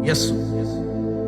यसु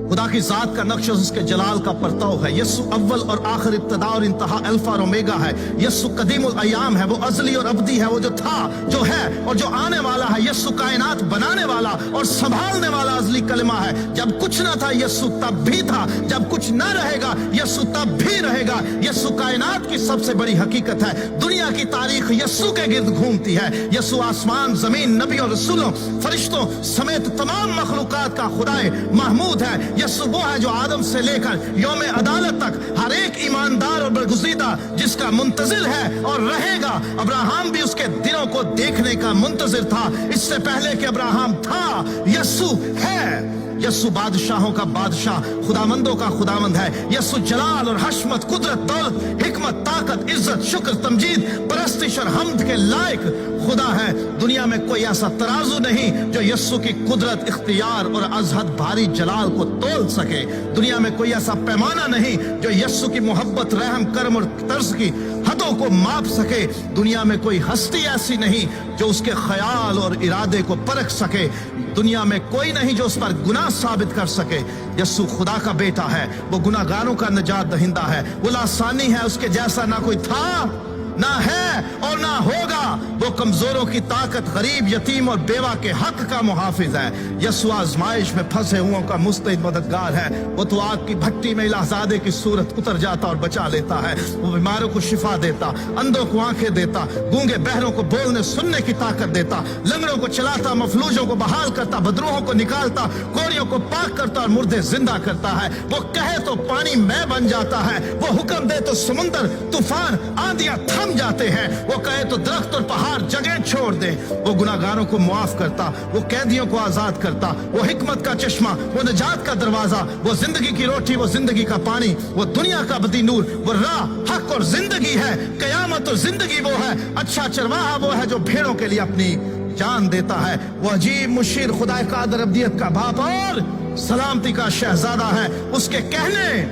खुदा की जात का नक्श उसके जलाल का परताव है। यसु अव्वल और आखिर, इब्तदा और इंतहा, अल्फा और ओमेगा है। यसु कदीमुल अयाम है, वो अजली और अब्दी है, वो जो था, जो है और जो आने वाला है। यसु कायनात बनाने वाला और संभालने वाला अजली कलमा है। जब कुछ ना था यसु तब भी था, जब कुछ ना रहेगा यसु तब भी रहेगा। यसु कायनात की सबसे बड़ी हकीकत है। दुनिया की तारीख यसु के गिर्द घूमती है। यसु आसमान, जमीन, नबियों, रसूलों, फरिश्तों समेत तमाम मखलूकात का खुदाए महमूद है। यसु वो है जो आदम से लेकर यौमे अदालत तक हर एक ईमानदार और बरगुज़ीदा जिसका मुंतजिर है और रहेगा। अब्राहम भी उसके दिनों को देखने का मुंतजिर था, इससे पहले कि अब्राहम था। यसु है। यसु बादशाहों का बादशाह, खुदामंदों का खुदामंद है। यसु जलाल और हशमत, कुदरत, दौलत, हिकमत, ताकत, इज्जत, शुक्र, तमजीद, परस्तिश और हमद के लायक खुदा है। दुनिया में कोई ऐसा तराजू नहीं जो यसु की कुदरत, इख्तियार और अजहद भारी जलाल को तोल सके। दुनिया में कोई ऐसा पैमाना नहीं जो यसु की मोहब्बत, रहम, करम और तर्ज की हदों को माप सके। दुनिया में कोई हस्ती ऐसी नहीं जो उसके ख्याल और इरादे को परख सके। दुनिया में कोई नहीं जो उस पर गुनाह साबित कर सके। यसु खुदा का बेटा है, वो गुनाहगारों का निजात दहिंदा है, वो लासानी है, उसके जैसा ना कोई था, ना है और ना होगा। वो कमजोरों की ताकत, गरीब, यतीम और बेवा के हक का मुहाफिज है। यसु आजमाइश में फंसे हुओं का मुस्तैद मददगार है। वो तो आग की भट्टी में इलाहज़ादे की सूरत उतर जाता और बचा लेता है। वो बीमारों को शिफा देता, अंधों को आंखें देता, गूंगे बहरों को बोलने सुनने की ताकत देता, लंगड़ों को चलाता, मफलूजों को बहाल करता, बदरूहों को निकालता, कोरियों को पाक करता और मुर्दे जिंदा करता है। वो कहे तो पानी में बन जाता है, वो हुक्म दे तो समुंदर, तूफान, आंधियां थम जाते हैं। वो कहे तो दरख्त और पहाड़ जगह छोड़ दे। वो गुनाहगारों को मुआफ करता, वो कैदियों को आजाद करता, वो हिकमत का चश्मा, वो निजात का दरवाजा, वो जिंदगी की रोटी, वो जिंदगी का पानी, वो दुनिया का अबदी नूर, वो राह, हक और जिंदगी है। कयामत और जिंदगी वो है। अच्छा चरवाहा वो है जो भेड़ों के लिए अपनी जान देता है। वो अजीब मुशीर, खुदा कादर, अब्दियत का बाप और सलामती का शहजादा है। उसके कहने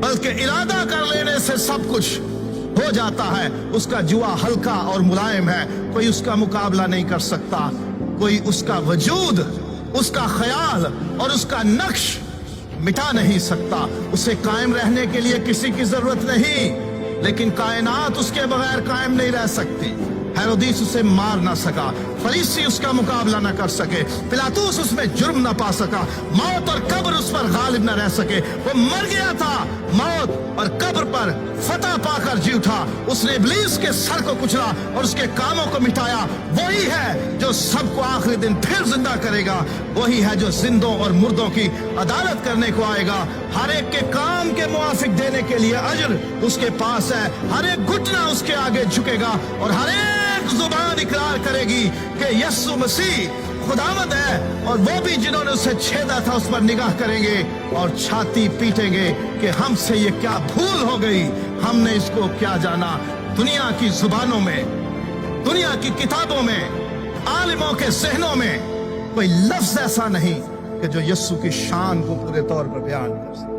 बल्कि इरादा कर लेने से सब कुछ हो जाता है। उसका जुआ हल्का और मुलायम है, कोई उसका मुकाबला नहीं कर सकता। कोई उसका वजूद, उसका ख्याल और उसका नक्श मिटा नहीं सकता। उसे कायम रहने के लिए किसी की जरूरत नहीं, लेकिन कायनात उसके बगैर कायम नहीं रह सकती। हेरोदिस उसे मार ना सका, फरीसी उसका मुकाबला ना कर सके, पिलातुस उसमें जुर्म ना पा सका, मौत और कब्र उस पर गालिब ना रह सके। वो मर गया था, मौत और कब्र पर फतह पाकर जी उठा। उसने इब्लीस के सर को कुचला और उसके कामों को मिटाया। वही है जो सबको आखिरी दिन फिर जिंदा करेगा। वही है जो जिंदों और मुर्दों की अदालत करने को आएगा। हर एक के काम के मुआफिक देने के लिए अजर उसके पास है। हर एक घुटना उसके आगे झुकेगा और हर एक जुबान इकरार करेगी कि यीशु मसीह खुदावंद है। और वो भी जिन्होंने उसे छेदा था उस पर निगाह करेंगे और छाती पीटेंगे कि हमसे ये क्या भूल हो गई, हमने इसको क्या जाना। दुनिया की जुबानों में, दुनिया की किताबों में, आलिमों के ज़हनों में कोई लफ्ज ऐसा नहीं कि जो यीशु की शान को पूरे तौर पर बयान कर सके।